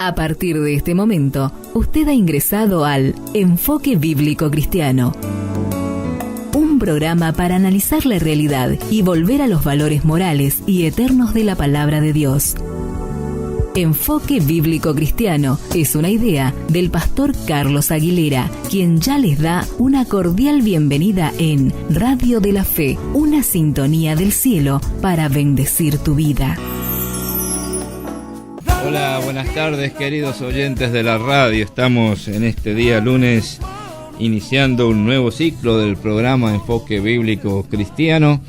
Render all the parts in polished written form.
A partir de este momento, usted ha ingresado al Enfoque Bíblico Cristiano. Un programa para analizar la realidad y volver a los valores morales y eternos de la palabra de Dios. Enfoque Bíblico Cristiano es una idea del pastor Carlos Aguilera, quien ya les da una cordial bienvenida en Radio de la Fe, una sintonía del cielo para bendecir tu vida. Hola, buenas tardes queridos oyentes de la radio. Estamos en este día lunes iniciando un nuevo ciclo del programa Enfoque Bíblico Cristiano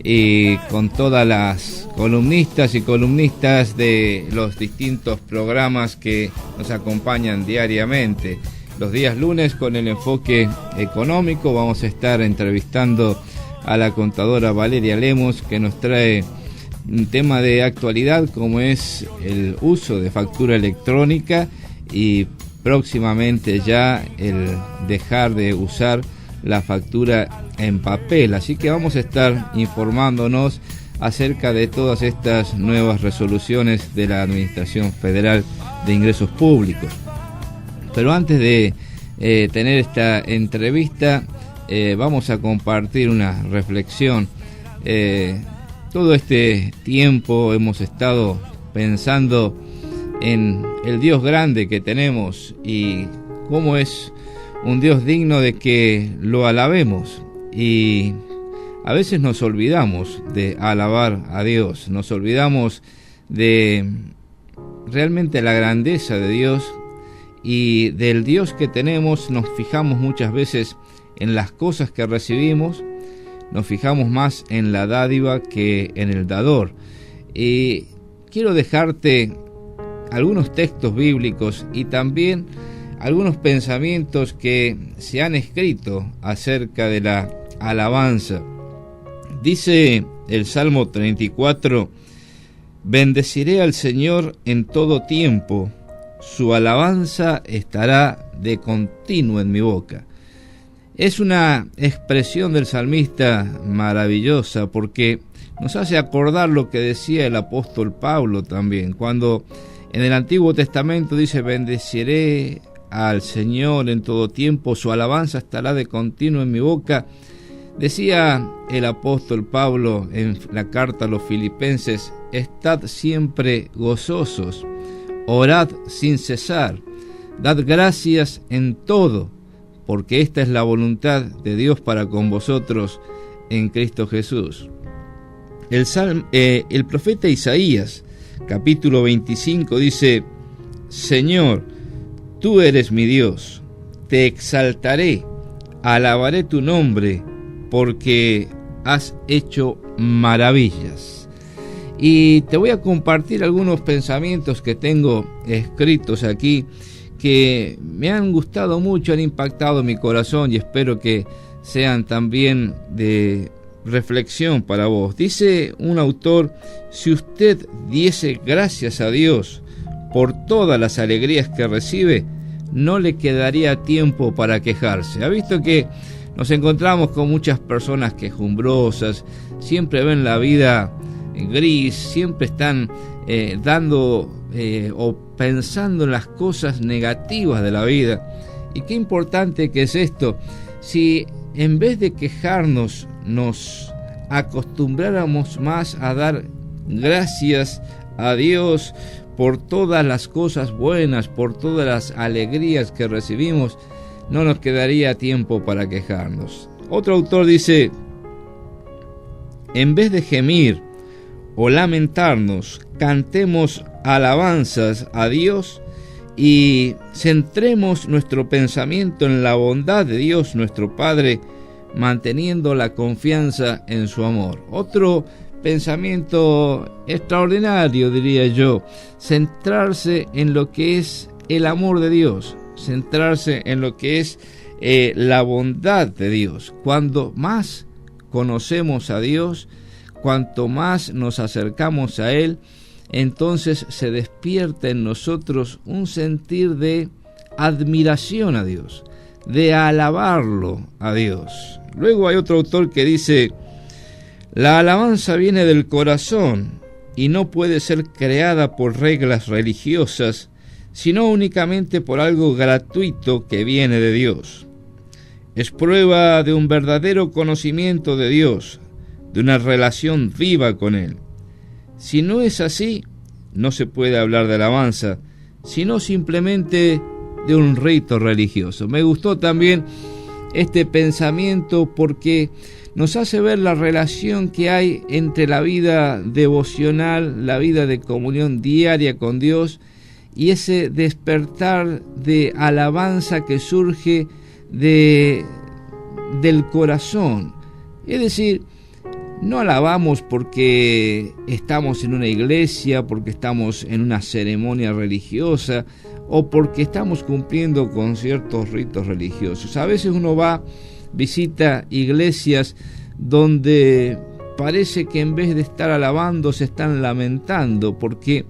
y con todas las columnistas y columnistas de los distintos programas que nos acompañan diariamente. Los días lunes con el enfoque económico vamos a estar entrevistando a la contadora Valeria Lemos, que nos trae un tema de actualidad como es el uso de factura electrónica y próximamente ya el dejar de usar la factura en papel. Así que vamos a estar informándonos acerca de todas estas nuevas resoluciones de la Administración Federal de Ingresos Públicos. Pero antes de tener esta entrevista, vamos a compartir una reflexión. Todo este tiempo hemos estado pensando en el Dios grande que tenemos y cómo es un Dios digno de que lo alabemos. Y a veces nos olvidamos de alabar a Dios, nos olvidamos de realmente la grandeza de Dios y del Dios que tenemos. Nos fijamos muchas veces en las cosas que recibimos, nos fijamos más en la dádiva que en el dador. Y quiero dejarte algunos textos bíblicos y también algunos pensamientos que se han escrito acerca de la alabanza. Dice el Salmo 34: bendeciré al Señor en todo tiempo, su alabanza estará de continuo en mi boca. Es una expresión del salmista maravillosa porque nos hace acordar lo que decía el apóstol Pablo también, cuando en el Antiguo Testamento dice: bendeciré al Señor en todo tiempo, su alabanza estará de continuo en mi boca. Decía el apóstol Pablo en la carta a los Filipenses: estad siempre gozosos, orad sin cesar, dad gracias en todo, porque esta es la voluntad de Dios para con vosotros en Cristo Jesús. El profeta Isaías, capítulo 25, dice: Señor, tú eres mi Dios, te exaltaré, alabaré tu nombre, porque has hecho maravillas. Y te voy a compartir algunos pensamientos que tengo escritos aquí, que me han gustado mucho, han impactado mi corazón y espero que sean también de reflexión para vos. Dice un autor: si usted diese gracias a Dios por todas las alegrías que recibe, no le quedaría tiempo para quejarse. Ha visto que nos encontramos con muchas personas quejumbrosas, siempre ven la vida gris, siempre están dando o pensando en las cosas negativas de la vida. Y qué importante que es esto. Si en vez de quejarnos nos acostumbráramos más a dar gracias a Dios por todas las cosas buenas, por todas las alegrías que recibimos, no nos quedaría tiempo para quejarnos. Otro autor dice: en vez de gemir o lamentarnos, cantemos alabanzas a Dios y centremos nuestro pensamiento en la bondad de Dios nuestro Padre, manteniendo la confianza en su amor. Otro pensamiento extraordinario, diría yo: centrarse en lo que es el amor de Dios, centrarse en lo que es la bondad de Dios. Cuando más conocemos a Dios, cuanto más nos acercamos a Él, entonces se despierta en nosotros un sentir de admiración a Dios, de alabarlo a Dios. Luego hay otro autor que dice: la alabanza viene del corazón y no puede ser creada por reglas religiosas, sino únicamente por algo gratuito que viene de Dios. Es prueba de un verdadero conocimiento de Dios, de una relación viva con Él. Si no es así, no se puede hablar de alabanza, sino simplemente de un rito religioso. Me gustó también este pensamiento porque nos hace ver la relación que hay entre la vida devocional, la vida de comunión diaria con Dios y ese despertar de alabanza que surge del corazón. Es decir, no alabamos porque estamos en una iglesia, porque estamos en una ceremonia religiosa o porque estamos cumpliendo con ciertos ritos religiosos. A veces uno visita iglesias donde parece que en vez de estar alabando se están lamentando porque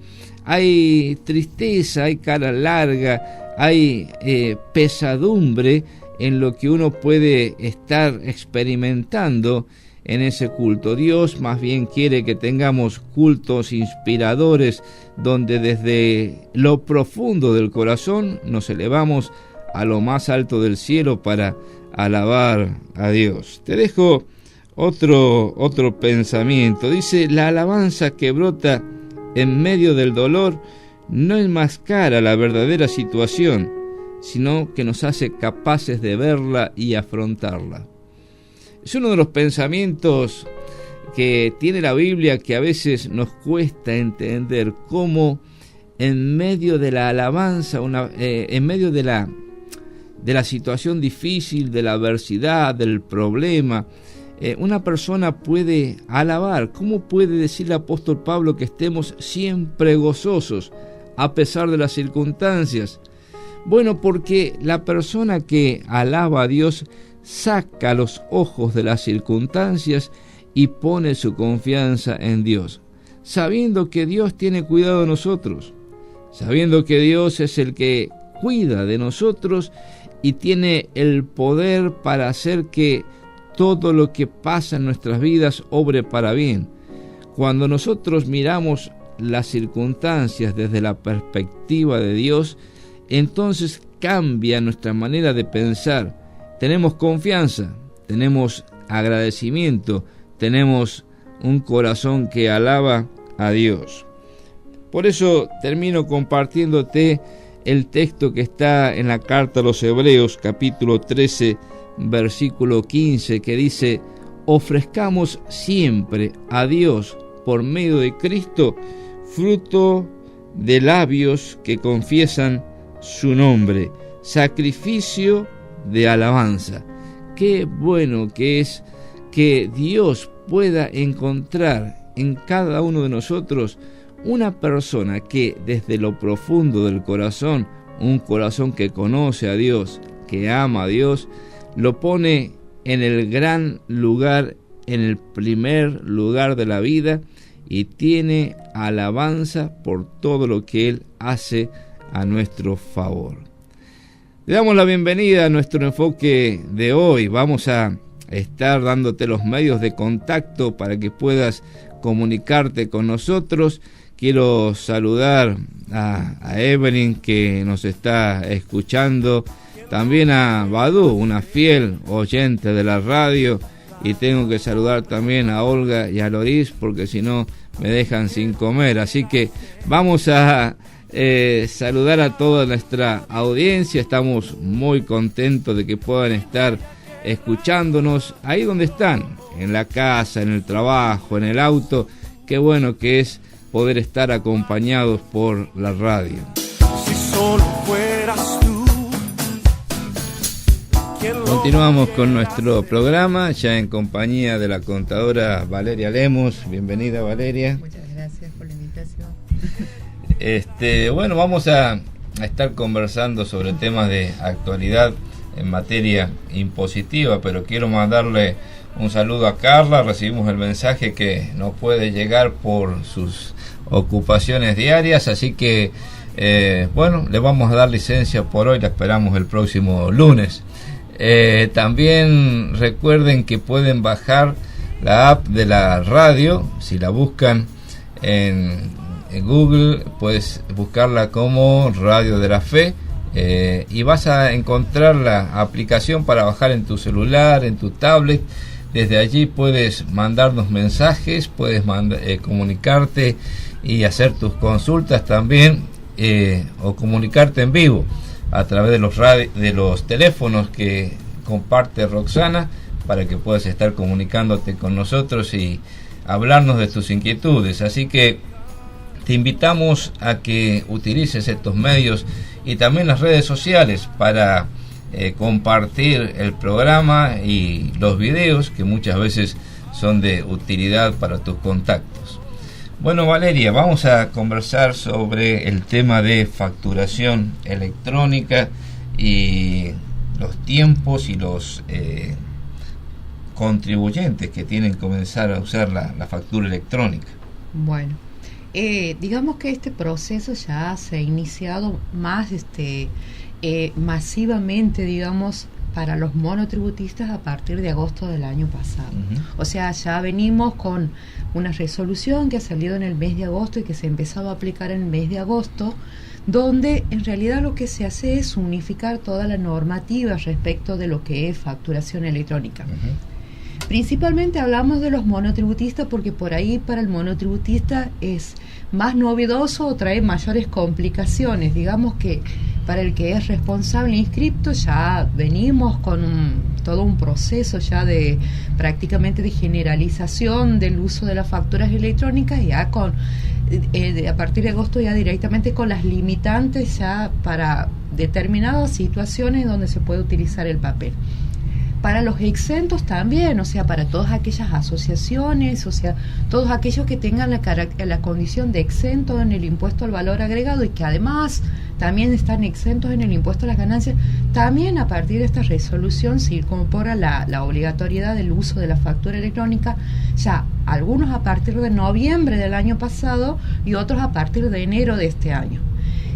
hay tristeza, hay cara larga, hay pesadumbre en lo que uno puede estar experimentando en ese culto. Dios más bien quiere que tengamos cultos inspiradores donde desde lo profundo del corazón nos elevamos a lo más alto del cielo para alabar a Dios. Te dejo otro pensamiento. Dice, la alabanza que brota en medio del dolor no enmascara la verdadera situación, sino que nos hace capaces de verla y afrontarla. Es uno de los pensamientos que tiene la Biblia que a veces nos cuesta entender, cómo en medio de la alabanza, en medio de la situación difícil, de la adversidad, del problema, una persona puede alabar. ¿Cómo puede decir el apóstol Pablo que estemos siempre gozosos a pesar de las circunstancias? Bueno, porque la persona que alaba a Dios saca los ojos de las circunstancias y pone su confianza en Dios, sabiendo que Dios tiene cuidado de nosotros, sabiendo que Dios es el que cuida de nosotros y tiene el poder para hacer que todo lo que pasa en nuestras vidas obre para bien. Cuando nosotros miramos las circunstancias desde la perspectiva de Dios, entonces cambia nuestra manera de pensar. Tenemos confianza, tenemos agradecimiento, tenemos un corazón que alaba a Dios. Por eso termino compartiéndote el texto que está en la carta a los Hebreos, capítulo 13, versículo 15, que dice: ofrezcamos siempre a Dios por medio de Cristo fruto de labios que confiesan su nombre, sacrificio de alabanza. Qué bueno que es que Dios pueda encontrar en cada uno de nosotros una persona que desde lo profundo del corazón, un corazón que conoce a Dios, que ama a Dios, lo pone en el gran lugar, en el primer lugar de la vida, y tiene alabanza por todo lo que Él hace a nuestro favor. Le damos la bienvenida a nuestro enfoque de hoy. Vamos a estar dándote los medios de contacto para que puedas comunicarte con nosotros. Quiero saludar a Evelyn, que nos está escuchando, también a Badu, una fiel oyente de la radio, y tengo que saludar también a Olga y a Loris, porque si no me dejan sin comer. Así que vamos a saludar a toda nuestra audiencia. Estamos muy contentos de que puedan estar escuchándonos ahí donde están, en la casa, en el trabajo, en el auto. Qué bueno que es poder estar acompañados por la radio. Si solo fueras tú. Continuamos con nuestro programa, ya en compañía de la contadora Valeria Lemos. Bienvenida, Valeria. Muchas gracias por la invitación. Bueno, vamos a estar conversando sobre temas de actualidad en materia impositiva, pero quiero mandarle un saludo a Carla. Recibimos el mensaje que no puede llegar por sus ocupaciones diarias, así que bueno, le vamos a dar licencia por hoy, la esperamos el próximo lunes. También recuerden que pueden bajar la app de la radio, si la buscan en Google puedes buscarla como Radio de la Fe, y vas a encontrar la aplicación para bajar en tu celular, en tu tablet. Desde allí puedes mandarnos mensajes, puedes comunicarte y hacer tus consultas también, o comunicarte en vivo a través de los teléfonos que comparte Roxana, para que puedas estar comunicándote con nosotros y hablarnos de tus inquietudes. Así que te invitamos a que utilices estos medios y también las redes sociales para compartir el programa y los videos, que muchas veces son de utilidad para tus contactos. Bueno, Valeria, vamos a conversar sobre el tema de facturación electrónica y los tiempos y los contribuyentes que tienen que comenzar a usar la factura electrónica. Bueno, digamos que este proceso ya se ha iniciado más masivamente, digamos, para los monotributistas a partir de agosto del año pasado. O sea, ya venimos con una resolución que ha salido en el mes de agosto y que se ha empezado a aplicar en el mes de agosto, donde en realidad lo que se hace es unificar toda la normativa respecto de lo que es facturación electrónica. Principalmente hablamos de los monotributistas porque por ahí para el monotributista es más novedoso o trae mayores complicaciones. Digamos que para el que es responsable inscripto ya venimos con todo un proceso ya de prácticamente de generalización del uso de las facturas electrónicas, ya con a partir de agosto ya directamente con las limitantes ya para determinadas situaciones donde se puede utilizar el papel. Para los exentos también, o sea, para todas aquellas asociaciones, o sea, todos aquellos que tengan la condición de exento en el impuesto al valor agregado y que además también están exentos en el impuesto a las ganancias, también a partir de esta resolución se incorpora la obligatoriedad del uso de la factura electrónica, ya algunos a partir de noviembre del año pasado y otros a partir de enero de este año.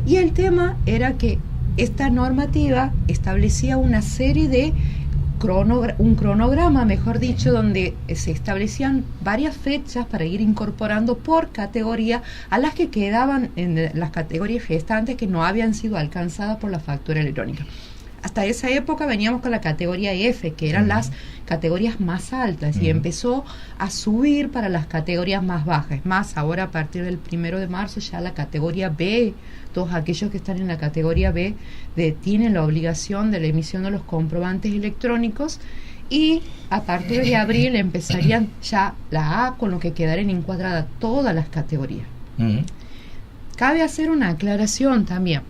Y el tema era que esta normativa establecía una serie de un cronograma, mejor dicho, donde se establecían varias fechas para ir incorporando por categoría a las que quedaban en las categorías gestantes que no habían sido alcanzadas por la factura electrónica. Hasta esa época veníamos con la categoría F, que eran las categorías más altas, y empezó a subir para las categorías más bajas. Es más, ahora a partir del 1 de marzo ya la categoría B, todos aquellos que están en la categoría B tienen la obligación de la emisión de los comprobantes electrónicos, y a partir de abril empezarían ya la A, con lo que quedarían encuadradas todas las categorías. Cabe hacer una aclaración también.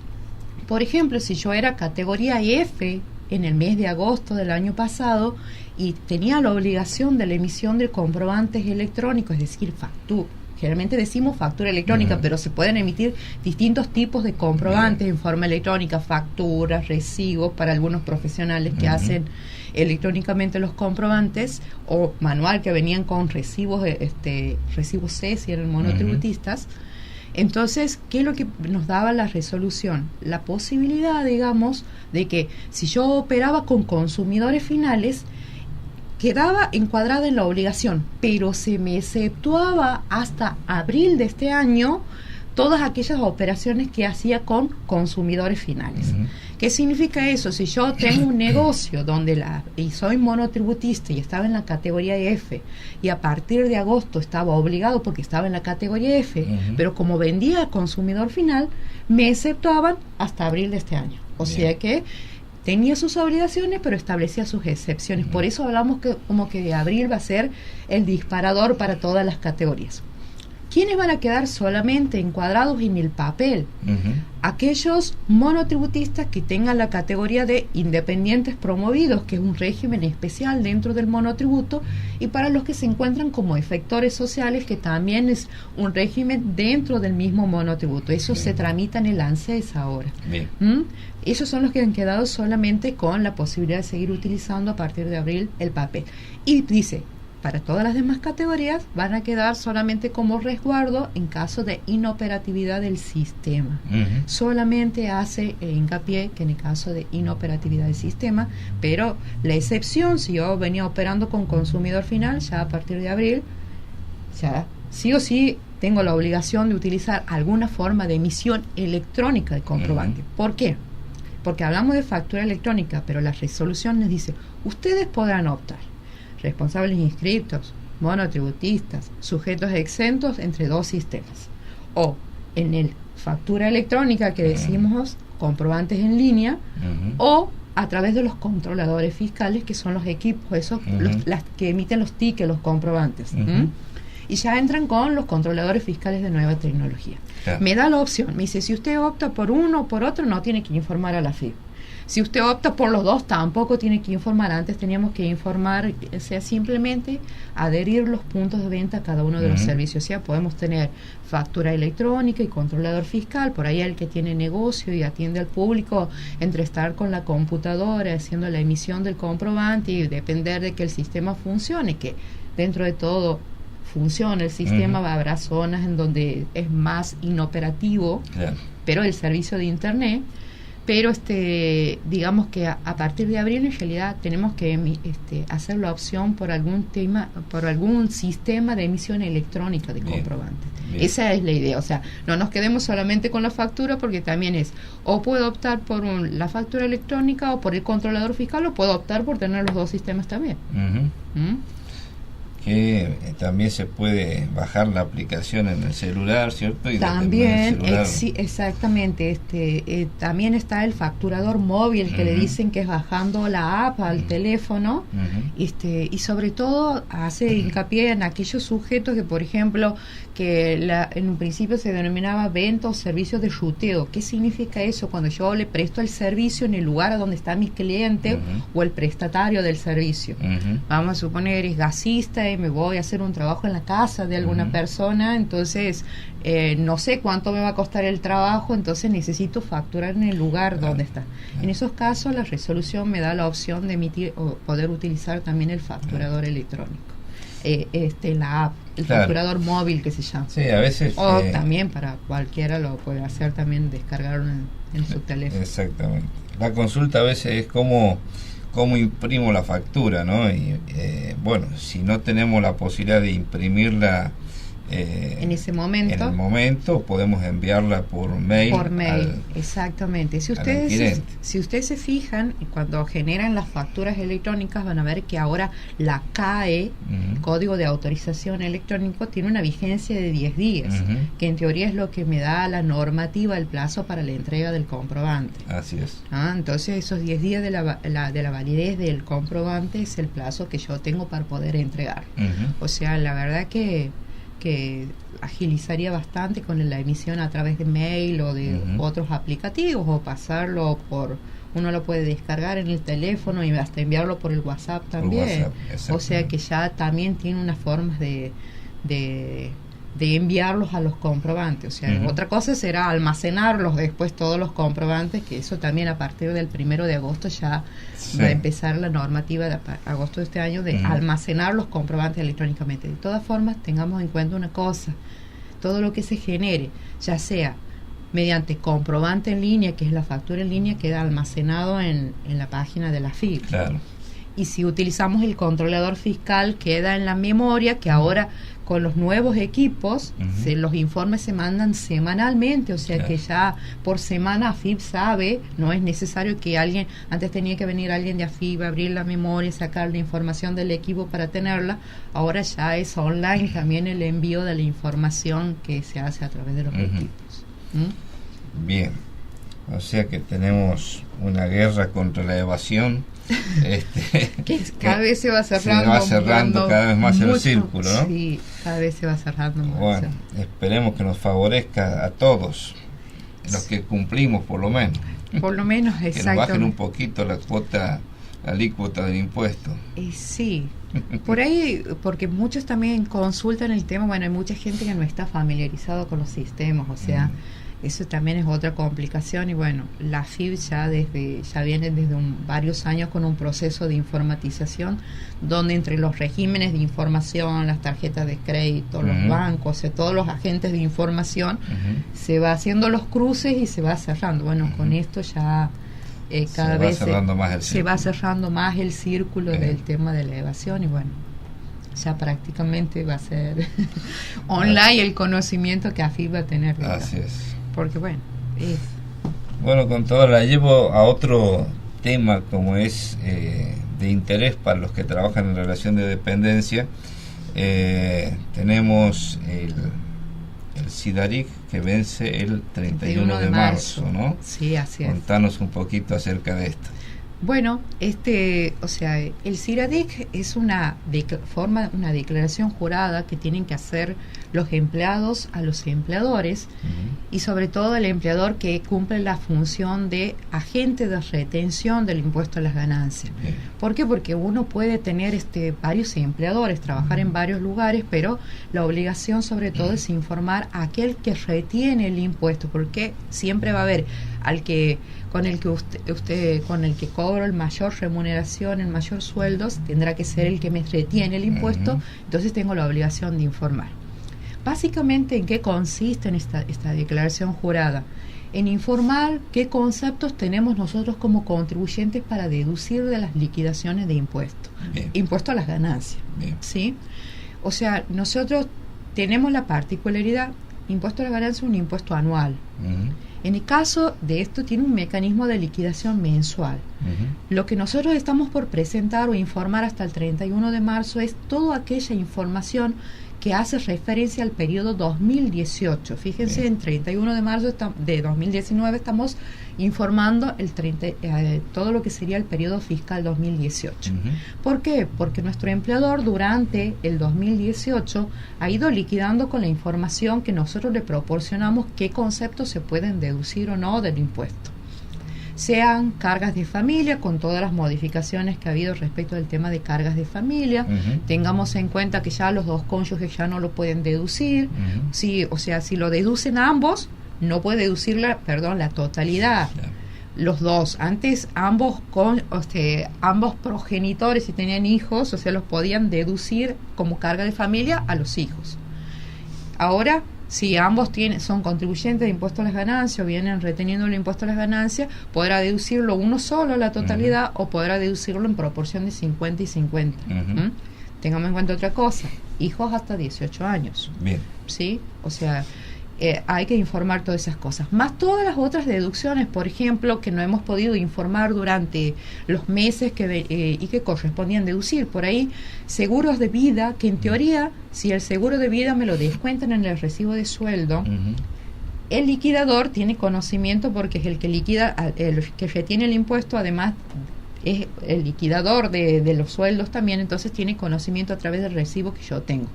Por ejemplo, si yo era categoría F en el mes de agosto del año pasado y tenía la obligación de la emisión de comprobantes electrónicos, es decir, generalmente decimos factura electrónica, pero se pueden emitir distintos tipos de comprobantes en forma electrónica, facturas, recibos para algunos profesionales que hacen electrónicamente los comprobantes, o manual que venían con recibos, recibos C si eran monotributistas. Entonces, ¿qué es lo que nos daba la resolución? La posibilidad, digamos, de que si yo operaba con consumidores finales, quedaba encuadrada en la obligación, pero se me exceptuaba hasta abril de este año todas aquellas operaciones que hacía con consumidores finales. ¿Qué significa eso? Si yo tengo un negocio y soy monotributista y estaba en la categoría F, y a partir de agosto estaba obligado porque estaba en la categoría F, pero como vendía al consumidor final, me exceptuaban hasta abril de este año. O sea que tenía sus obligaciones, pero establecía sus excepciones. Por eso hablamos como que abril va a ser el disparador para todas las categorías. ¿Quiénes van a quedar solamente encuadrados en el papel? Aquellos monotributistas que tengan la categoría de independientes promovidos, que es un régimen especial dentro del monotributo, y para los que se encuentran como efectores sociales, que también es un régimen dentro del mismo monotributo. Eso se tramita en el ANSES ahora. Esos son los que han quedado solamente con la posibilidad de seguir utilizando a partir de abril el papel. Y dice, para todas las demás categorías van a quedar solamente como resguardo en caso de inoperatividad del sistema. Solamente hace hincapié que en el caso de inoperatividad del sistema, pero la excepción, si yo venía operando con consumidor final, ya a partir de abril, ya sí o sí tengo la obligación de utilizar alguna forma de emisión electrónica de comprobante. ¿Por qué? Porque hablamos de factura electrónica, pero la resolución les dice, ustedes podrán optar, responsables inscriptos, monotributistas, sujetos exentos entre dos sistemas, o en el factura electrónica que decimos comprobantes en línea, o a través de los controladores fiscales, que son los equipos esos las que emiten los tickets, los comprobantes. Y ya entran con los controladores fiscales de nueva tecnología. Claro. Me da la opción, me dice, si usted opta por uno o por otro, no tiene que informar a la FIB. Si usted opta por los dos, tampoco tiene que informar. Antes teníamos que informar, o sea, simplemente adherir los puntos de venta a cada uno de los servicios. O sea, podemos tener factura electrónica y controlador fiscal. Por ahí el que tiene negocio y atiende al público, entre estar con la computadora haciendo la emisión del comprobante y depender de que el sistema funcione, que dentro de todo funciona el sistema, habrá zonas en donde es más inoperativo, pero el servicio de internet, pero digamos que a partir de abril en realidad tenemos que hacer la opción por algún sistema de emisión electrónica de comprobantes. Esa es la idea, o sea, no nos quedemos solamente con la factura, porque también o puedo optar por la factura electrónica o por el controlador fiscal, o puedo optar por tener los dos sistemas también. Que también se puede bajar la aplicación en el celular, ¿cierto? Y también, exactamente. También está el facturador móvil, que le dicen que es bajando la app al teléfono, y sobre todo hace hincapié en aquellos sujetos que, por ejemplo, que en un principio se denominaba venta o servicio de ruteo. ¿Qué significa eso? Cuando yo le presto el servicio en el lugar a donde está mi cliente o el prestatario del servicio. Vamos a suponer, es gasista y me voy a hacer un trabajo en la casa de alguna persona, entonces no sé cuánto me va a costar el trabajo, entonces necesito facturar en el lugar donde está. En esos casos la resolución me da la opción de emitir o poder utilizar también el facturador electrónico. La app, el facturador móvil que se llama. Sí, a veces. O también para cualquiera lo puede hacer también, descargar en su teléfono. Exactamente. La consulta a veces es cómo imprimo la factura, ¿no? Y bueno, si no tenemos la posibilidad de imprimirla en ese momento, en el momento, podemos enviarla por mail. Exactamente. Si ustedes se fijan, cuando generan las facturas electrónicas, van a ver que ahora la CAE, Código de Autorización Electrónico, tiene una vigencia de 10 días, que en teoría es lo que me da la normativa, el plazo para la entrega del comprobante. Así es. Entonces esos 10 días de la validez del comprobante es el plazo que yo tengo para poder entregar. O sea, la verdad que agilizaría bastante con la emisión a través de mail o de otros aplicativos, o pasarlo uno lo puede descargar en el teléfono y hasta enviarlo por el WhatsApp también. O sea que ya también tiene unas formas de enviarlos a los comprobantes. O sea, otra cosa será almacenarlos después, todos los comprobantes, que eso también a partir del 1 de agosto ya va a empezar la normativa de agosto de este año de almacenar los comprobantes electrónicamente. De todas formas, tengamos en cuenta una cosa: todo lo que se genere, ya sea mediante comprobante en línea, que es la factura en línea, queda almacenado en la página de la FIB. Claro. Y si utilizamos el controlador fiscal, queda en la memoria, que ahora con los nuevos equipos los informes se mandan semanalmente, o sea que ya por semana AFIP sabe, no es necesario que antes tenía que venir alguien de AFIP, abrir la memoria, sacar la información del equipo para tenerla. Ahora ya es online también el envío de la información que se hace a través de los equipos. Bien, o sea que tenemos una guerra contra la evasión. Que cada vez se va cerrando cada vez más el círculo, ¿no? Sí, cada vez se va cerrando más. Bueno, esperemos que nos favorezca a todos, los que cumplimos por lo menos. Por lo menos, exacto. Que nos bajen un poquito la alícuota del impuesto. Sí, por ahí, porque muchos también consultan el tema. Bueno, hay mucha gente que no está familiarizado con los sistemas, o sea, eso también es otra complicación. Y bueno, la FIB ya viene desde varios años con un proceso de informatización, donde entre los regímenes de información, las tarjetas de crédito, los bancos, o sea, todos los agentes de información, se va haciendo los cruces y se va cerrando. Bueno, con esto ya cada vez se va cerrando más el círculo del tema de la evasión. Y bueno, ya prácticamente va a ser online el conocimiento que AFIP va a tener. Así es. Porque bueno, Bueno, con todo la llevo a otro tema como es de interés para los que trabajan en relación de dependencia. Tenemos el SIDARIC que vence el 31 de marzo, ¿no? Sí, así es. Contanos un poquito acerca de esto. Bueno, o sea, el SIDARIC es una declaración jurada que tienen que hacer los empleados a los empleadores, y sobre todo el empleador que cumple la función de agente de retención del impuesto a las ganancias. Bien. ¿Por qué? Porque uno puede tener varios empleadores, trabajar en varios lugares, pero la obligación sobre todo es informar a aquel que retiene el impuesto, porque siempre va a haber con el que cobro el mayor remuneración, el mayor sueldo, tendrá que ser el que me retiene el impuesto. Entonces tengo la obligación de informar. Básicamente, ¿en qué consiste esta declaración jurada? En informar qué conceptos tenemos nosotros como contribuyentes para deducir de las liquidaciones de impuestos. Impuesto a las ganancias. Bien. ¿Sí? O sea, nosotros tenemos la particularidad, impuesto a las ganancias es un impuesto anual. En el caso de esto tiene un mecanismo de liquidación mensual. Lo que nosotros estamos por presentar o informar hasta el 31 de marzo es toda aquella información que hace referencia al periodo 2018. Fíjense, en 31 de marzo de 2019 estamos informando todo lo que sería el periodo fiscal 2018. ¿Por qué? Porque nuestro empleador durante el 2018 ha ido liquidando con la información que nosotros le proporcionamos qué conceptos se pueden deducir o no del impuesto. Sean cargas de familia, con todas las modificaciones que ha habido respecto del tema de cargas de familia. Tengamos en cuenta que ya los dos cónyuges ya no lo pueden deducir. Sí, o sea, si lo deducen ambos, no puede deducir la totalidad. Claro. Los dos, antes ambos progenitores, si tenían hijos, o sea, los podían deducir como carga de familia a los hijos. Ahora, si ambos son contribuyentes de impuesto a las ganancias o vienen reteniendo el impuesto a las ganancias, podrá deducirlo uno solo, la totalidad, o podrá deducirlo en proporción de 50 y 50. Tengamos en cuenta otra cosa, hijos hasta 18 años. Bien. ¿Sí? O sea, hay que informar todas esas cosas. Más todas las otras deducciones, por ejemplo, que no hemos podido informar durante los meses y que correspondían deducir. Por ahí, seguros de vida, que en teoría, si el seguro de vida me lo descuentan en el recibo de sueldo, el liquidador tiene conocimiento porque es el que liquida, el que retiene el impuesto, además es el liquidador de los sueldos también, entonces tiene conocimiento a través del recibo que yo tengo.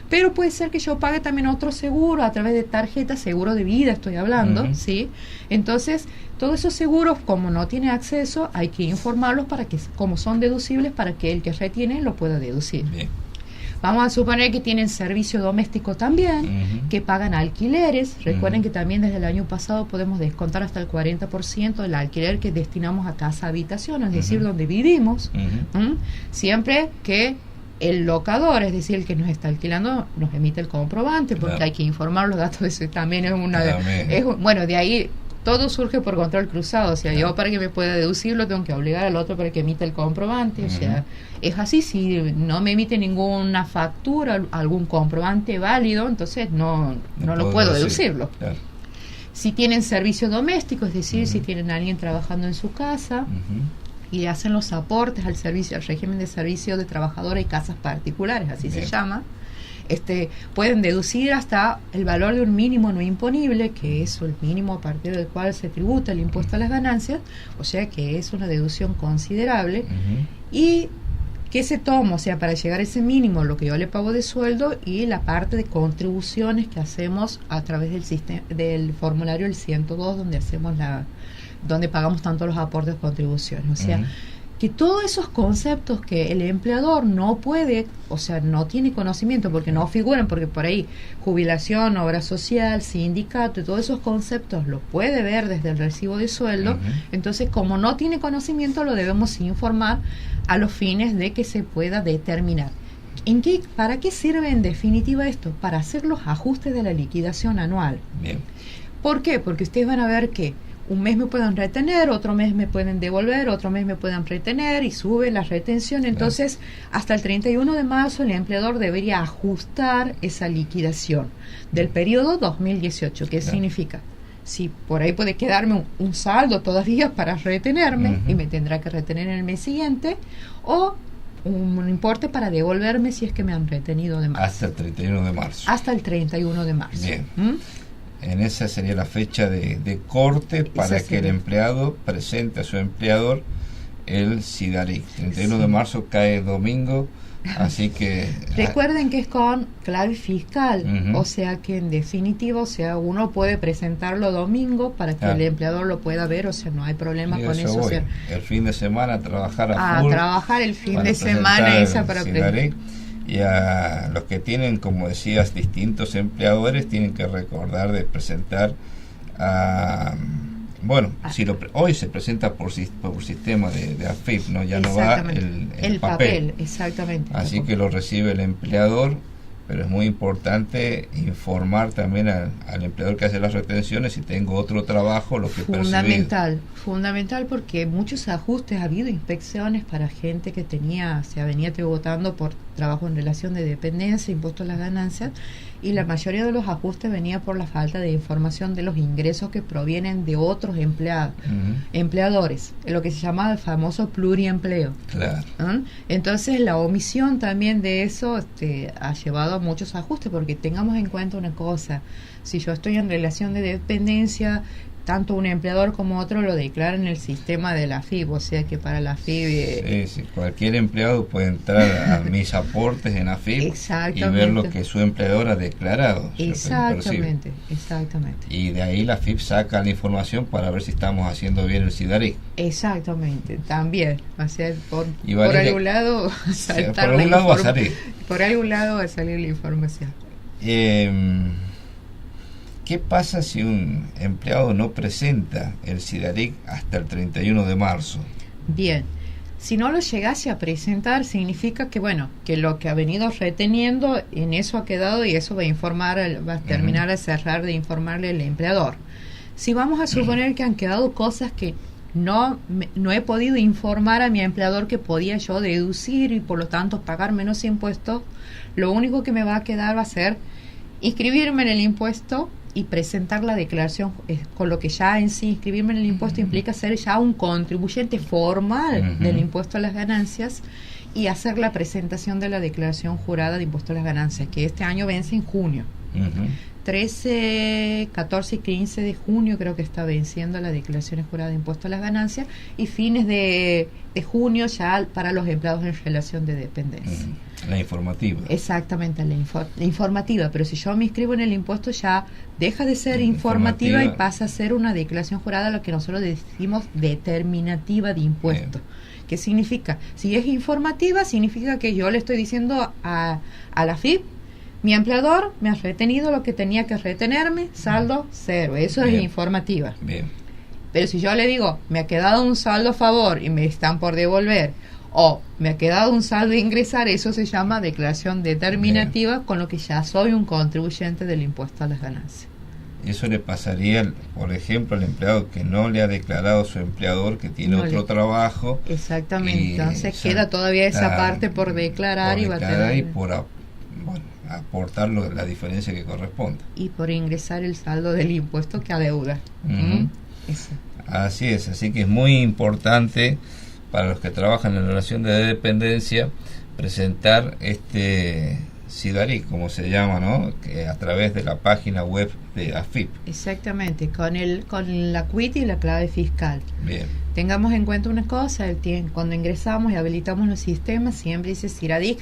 Pero puede ser que yo pague también otro seguro a través de tarjeta, seguro de vida estoy hablando, ¿sí? Entonces, todos esos seguros, como no tiene acceso, hay que informarlos para que, como son deducibles, para que el que retiene lo pueda deducir. Bien. Vamos a suponer que tienen servicio doméstico también, que pagan alquileres. Recuerden que también desde el año pasado podemos descontar hasta el 40% del alquiler que destinamos a casa-habitación, es decir, donde vivimos. Siempre que el locador, es decir, el que nos está alquilando, nos emite el comprobante, porque hay que informar los datos de eso. También es bueno, de ahí todo surge por control cruzado. O sea, yo para que me pueda deducirlo tengo que obligar al otro para que emita el comprobante. O sea, es así. Si no me emite ninguna factura, algún comprobante válido, entonces no lo puedo deducirlo. Claro. Si tienen servicio doméstico, es decir, si tienen a alguien trabajando en su casa y hacen los aportes al régimen de servicio de trabajadores y casas particulares, así se llama, pueden deducir hasta el valor de un mínimo no imponible, que es el mínimo a partir del cual se tributa el impuesto a las ganancias, o sea que es una deducción considerable. Y ¿qué se toma? O sea, para llegar a ese mínimo, lo que yo le pago de sueldo y la parte de contribuciones que hacemos a través del sistema, del formulario el 102, donde pagamos tanto los aportes de contribuciones. O sea, que todos esos conceptos que el empleador no puede, o sea, no tiene conocimiento porque no figuran, porque por ahí jubilación, obra social, sindicato, y todos esos conceptos los puede ver desde el recibo de sueldo. Entonces, como no tiene conocimiento, lo debemos informar a los fines de que se pueda determinar. ¿Para qué sirve en definitiva esto? Para hacer los ajustes de la liquidación anual. Bien. ¿Por qué? Porque ustedes van a ver que un mes me pueden retener, otro mes me pueden devolver, otro mes me pueden retener y sube la retención. Entonces, hasta el 31 de marzo el empleador debería ajustar esa liquidación del periodo 2018. ¿Qué significa? Si por ahí puede quedarme un saldo todavía para retenerme y me tendrá que retener en el mes siguiente, o un importe para devolverme si es que me han retenido de marzo. Hasta el 31 de marzo. Hasta el 31 de marzo. Bien. En esa sería la fecha de corte para que el empleado presente a su empleador el SIDARIC. 31 de marzo cae domingo, así que... Recuerden que es con clave fiscal, o sea que en definitiva, o sea, uno puede presentarlo domingo para que el empleador lo pueda ver, o sea, no hay problema con eso. O sea, el fin de semana trabajar a full, trabajar el fin de semana esa para presentar. Y a los que tienen, como decías, distintos empleadores, tienen que recordar de presentar hoy se presenta por sistema de AFIP, ¿no? Ya no va el papel. Exactamente. Así que lo recibe el empleador, pero es muy importante informar también al empleador que hace las retenciones si tengo otro trabajo, lo que fundamental, porque muchos ajustes, ha habido inspecciones para gente que venía tributando por trabajo en relación de dependencia, impuesto a las ganancias, y la mayoría de los ajustes venía por la falta de información de los ingresos que provienen de otros empleadores, lo que se llama el famoso pluriempleo. Claro. Entonces la omisión también de eso ha llevado a muchos ajustes, porque tengamos en cuenta una cosa: si yo estoy en relación de dependencia, tanto un empleador como otro lo declaran en el sistema de la AFIP, o sea que para la AFIP... Sí, cualquier empleado puede entrar a mis aportes en AFIP y ver lo que su empleador ha declarado. Exactamente. Y de ahí la AFIP saca la información para ver si estamos haciendo bien el SIDARIC. Exactamente, también. O sea, por algún lado por algún lado va a salir la información. ¿Qué pasa si un empleado no presenta el SIDARIC hasta el 31 de marzo? Bien, si no lo llegase a presentar, significa que que lo que ha venido reteniendo en eso ha quedado, y eso va a terminar de cerrar de informarle al empleador. Si vamos a suponer que han quedado cosas que no he podido informar a mi empleador que podía yo deducir y por lo tanto pagar menos impuestos, lo único que me va a quedar va a ser inscribirme en el impuesto y presentar la declaración, con lo que ya en sí inscribirme en el impuesto implica ser ya un contribuyente formal del impuesto a las ganancias, y hacer la presentación de la declaración jurada de impuesto a las ganancias, que este año vence en junio. 13, 14 y 15 de junio creo que está venciendo la declaración jurada de impuesto a las ganancias, y fines de junio ya para los empleados en relación de dependencia. La informativa. Exactamente, la informativa, pero si yo me inscribo en el impuesto ya deja de ser informativa y pasa a ser una declaración jurada, lo que nosotros decimos determinativa de impuesto. ¿Qué significa? Si es informativa, significa que yo le estoy diciendo a la AFIP: mi empleador me ha retenido lo que tenía que retenerme, saldo cero. Eso es informativa. Bien. Pero si yo le digo, me ha quedado un saldo a favor y me están por devolver, o me ha quedado un saldo a ingresar, eso se llama declaración determinativa. Bien. Con lo que ya soy un contribuyente del impuesto a las ganancias. Eso le pasaría, por ejemplo, al empleado que no le ha declarado a su empleador que tiene otro trabajo. Exactamente. Entonces queda todavía esa parte por declarar, y va a tener... y por aportar la diferencia que corresponde. Y por ingresar el saldo del impuesto que adeuda. Eso. Así es, así que es muy importante para los que trabajan en relación de dependencia presentar este SIDARIC, como se llama, ¿no? Que a través de la página web de AFIP. Exactamente, con la CUIT y la clave fiscal. Bien. Tengamos en cuenta una cosa: cuando ingresamos y habilitamos los sistemas siempre dice SIDARIC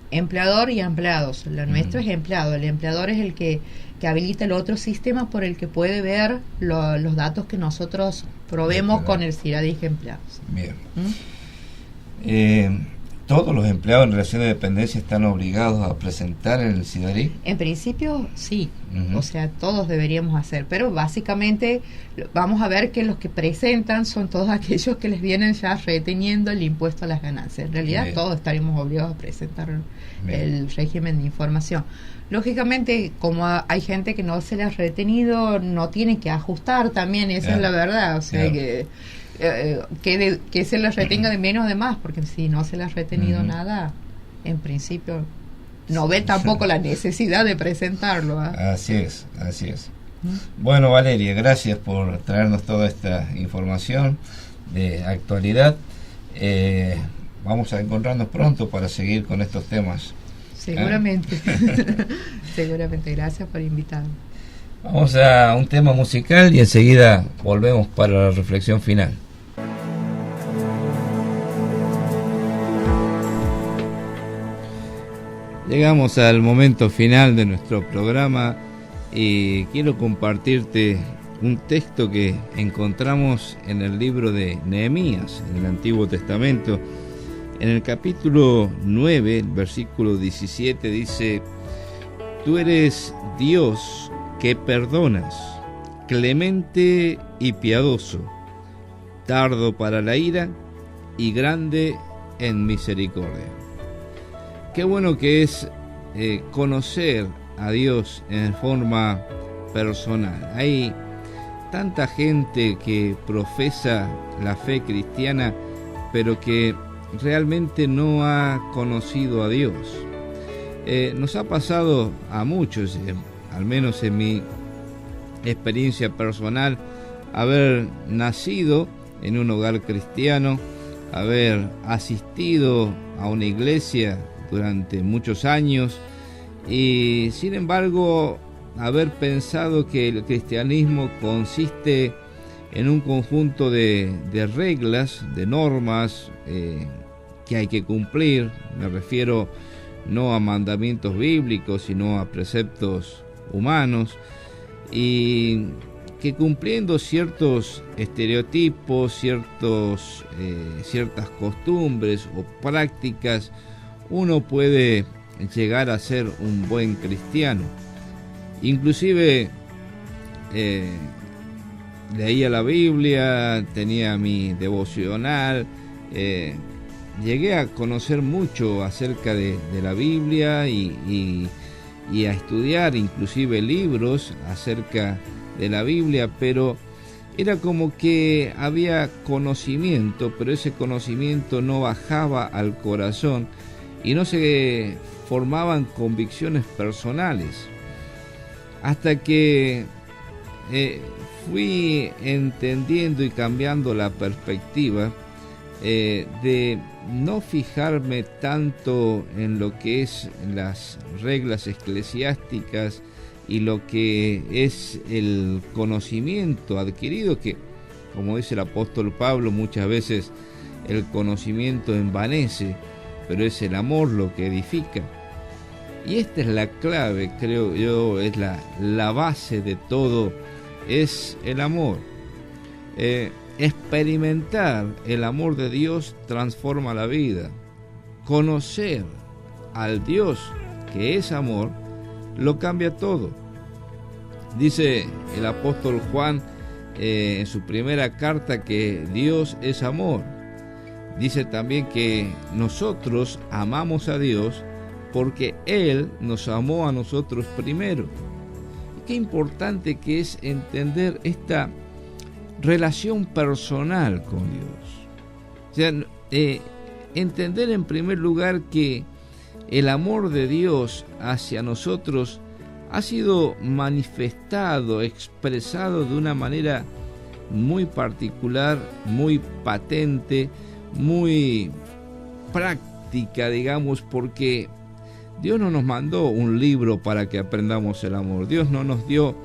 empleador y empleados. Lo nuestro es empleado. El empleador es el que habilita el otro sistema por el que puede ver los datos que nosotros probemos con el SIDARIC empleados. Bien. ¿Todos los empleados en relación de dependencia están obligados a presentar en el SIDARIC? En principio sí, o sea, todos deberíamos hacer, pero básicamente vamos a ver que los que presentan son todos aquellos que les vienen ya reteniendo el impuesto a las ganancias. En realidad Bien. Todos estaríamos obligados a presentar Bien. El régimen de información. Lógicamente, como hay gente que no se le ha retenido, no tiene que ajustar también, esa es la verdad, o sea que se les retenga de menos o de más, porque si no se les ha retenido nada, en principio no ve tampoco la necesidad de presentarlo. Así es. Bueno, Valeria, gracias por traernos toda esta información de actualidad. Vamos a encontrarnos pronto para seguir con estos temas. Seguramente. Seguramente, gracias por invitarme. Vamos a un tema musical y enseguida volvemos para la reflexión final. Llegamos al momento final de nuestro programa y quiero compartirte un texto que encontramos en el libro de Nehemías, en el Antiguo Testamento. En el capítulo 9, versículo 17 dice: Tú eres Dios que perdonas, clemente y piadoso, tardo para la ira y grande en misericordia. Qué bueno que es conocer a Dios en forma personal. Hay tanta gente que profesa la fe cristiana, pero que realmente no ha conocido a Dios. Nos ha pasado a muchos, al menos en mi experiencia personal, haber nacido en un hogar cristiano, haber asistido a una iglesia durante muchos años y sin embargo haber pensado que el cristianismo consiste en un conjunto de reglas, de normas que hay que cumplir. Me refiero no a mandamientos bíblicos, sino a preceptos humanos, y que cumpliendo ciertos estereotipos, ciertas costumbres o prácticas, uno puede llegar a ser un buen cristiano. Inclusive leía la Biblia, tenía mi devocional, llegué a conocer mucho acerca de la Biblia y a estudiar inclusive libros acerca de la Biblia, pero era como que había conocimiento, pero ese conocimiento no bajaba al corazón y no se formaban convicciones personales. Hasta que fui entendiendo y cambiando la perspectiva de no fijarme tanto en lo que es las reglas eclesiásticas y lo que es el conocimiento adquirido, que, como dice el apóstol Pablo, muchas veces el conocimiento envanece, pero es el amor lo que edifica. Y esta es la clave, creo yo, es la base de todo, es el amor. Experimentar el amor de Dios transforma la vida. Conocer al Dios que es amor lo cambia todo. Dice el apóstol Juan en su primera carta que Dios es amor. Dice también que nosotros amamos a Dios porque Él nos amó a nosotros primero. Y qué importante que es entender esta relación personal con Dios. O sea, entender en primer lugar que el amor de Dios hacia nosotros ha sido manifestado, expresado de una manera muy particular, muy patente, muy práctica, digamos, porque Dios no nos mandó un libro para que aprendamos el amor. Dios no nos dio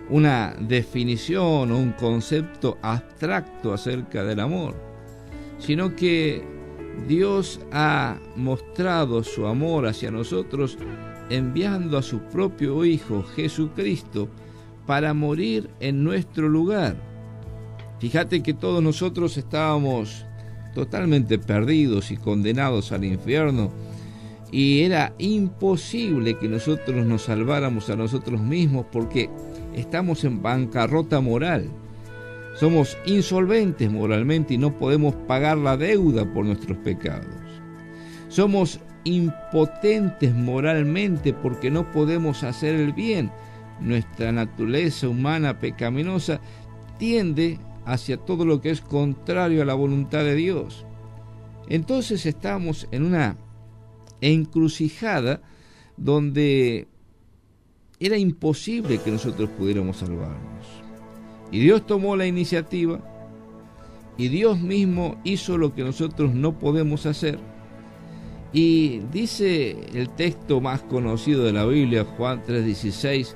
una definición o un concepto abstracto acerca del amor, sino que Dios ha mostrado su amor hacia nosotros enviando a su propio Hijo Jesucristo para morir en nuestro lugar. Fíjate que todos nosotros estábamos totalmente perdidos y condenados al infierno, y era imposible que nosotros nos salváramos a nosotros mismos porque estamos en bancarrota moral. Somos insolventes moralmente y no podemos pagar la deuda por nuestros pecados. Somos impotentes moralmente porque no podemos hacer el bien. Nuestra naturaleza humana pecaminosa tiende hacia todo lo que es contrario a la voluntad de Dios. Entonces estamos en una encrucijada donde era imposible que nosotros pudiéramos salvarnos. Y Dios tomó la iniciativa y Dios mismo hizo lo que nosotros no podemos hacer. Y dice el texto más conocido de la Biblia, Juan 3:16,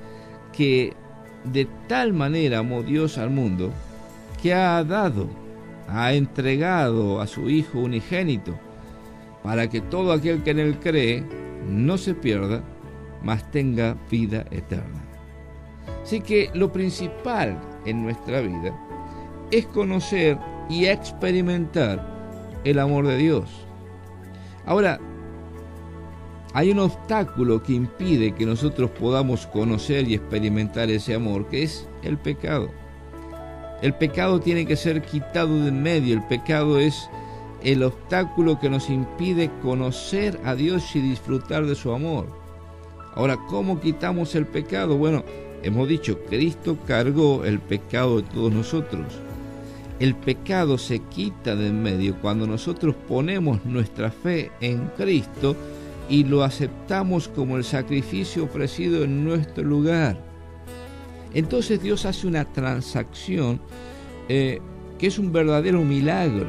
que de tal manera amó Dios al mundo que ha entregado a su Hijo unigénito, para que todo aquel que en él cree no se pierda, mas tenga vida eterna. Así que lo principal en nuestra vida es conocer y experimentar el amor de Dios. Ahora, hay un obstáculo que impide que nosotros podamos conocer y experimentar ese amor, que es el pecado. El pecado tiene que ser quitado de en medio. El pecado es el obstáculo que nos impide conocer a Dios y disfrutar de su amor. Ahora, ¿cómo quitamos el pecado? Bueno, hemos dicho, Cristo cargó el pecado de todos nosotros. El pecado se quita de en medio cuando nosotros ponemos nuestra fe en Cristo y lo aceptamos como el sacrificio ofrecido en nuestro lugar. Entonces Dios hace una transacción que es un verdadero milagro.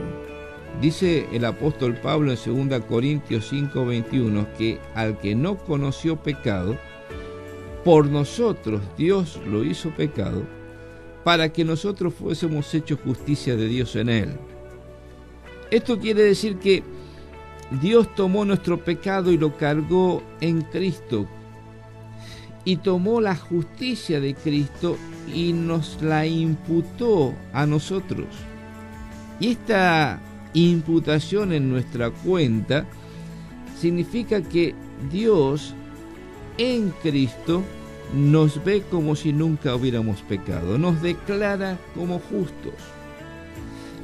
Dice el apóstol Pablo en 2 Corintios 5:21 que al que no conoció pecado, por nosotros Dios lo hizo pecado, para que nosotros fuésemos hechos justicia de Dios en él. Esto quiere decir que Dios tomó nuestro pecado y lo cargó en Cristo, y tomó la justicia de Cristo y nos la imputó a nosotros. Y esta imputación en nuestra cuenta significa que Dios en Cristo nos ve como si nunca hubiéramos pecado, nos declara como justos.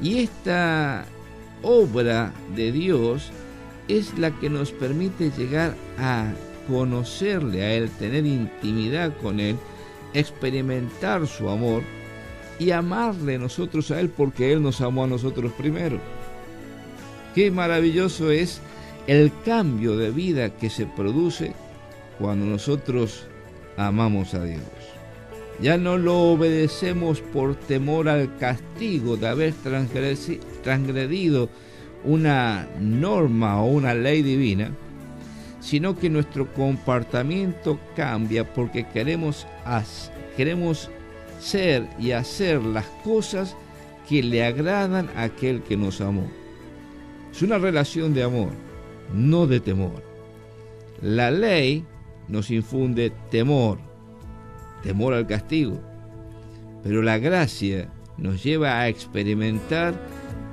Y esta obra de Dios es la que nos permite llegar a conocerle a Él, tener intimidad con Él, experimentar su amor y amarle nosotros a Él porque Él nos amó a nosotros primero. Qué maravilloso es el cambio de vida que se produce cuando nosotros amamos a Dios. Ya no lo obedecemos por temor al castigo de haber transgredido una norma o una ley divina, sino que nuestro comportamiento cambia porque queremos ser y hacer las cosas que le agradan a aquel que nos amó. Es una relación de amor, no de temor. La ley nos infunde temor al castigo, pero la gracia nos lleva a experimentar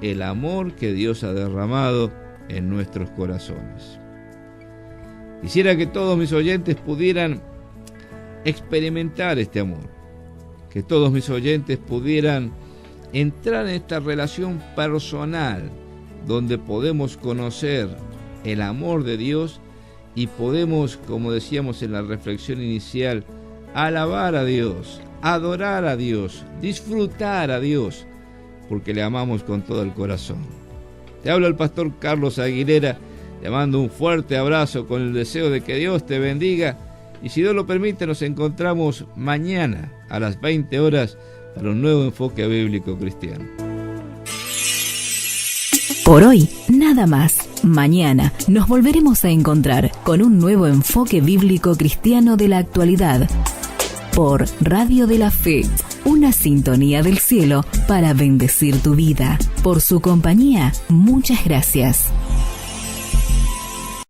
el amor que Dios ha derramado en nuestros corazones. Quisiera que todos mis oyentes pudieran experimentar este amor, que todos mis oyentes pudieran entrar en esta relación personal donde podemos conocer el amor de Dios y podemos, como decíamos en la reflexión inicial, alabar a Dios, adorar a Dios, disfrutar a Dios, porque le amamos con todo el corazón. Te habla el pastor Carlos Aguilera, te mando un fuerte abrazo con el deseo de que Dios te bendiga, y si Dios lo permite nos encontramos mañana a las 20 horas para un nuevo enfoque bíblico cristiano. Por hoy, nada más. Mañana nos volveremos a encontrar con un nuevo enfoque bíblico cristiano de la actualidad. Por Radio de la Fe, una sintonía del cielo para bendecir tu vida. Por su compañía, muchas gracias.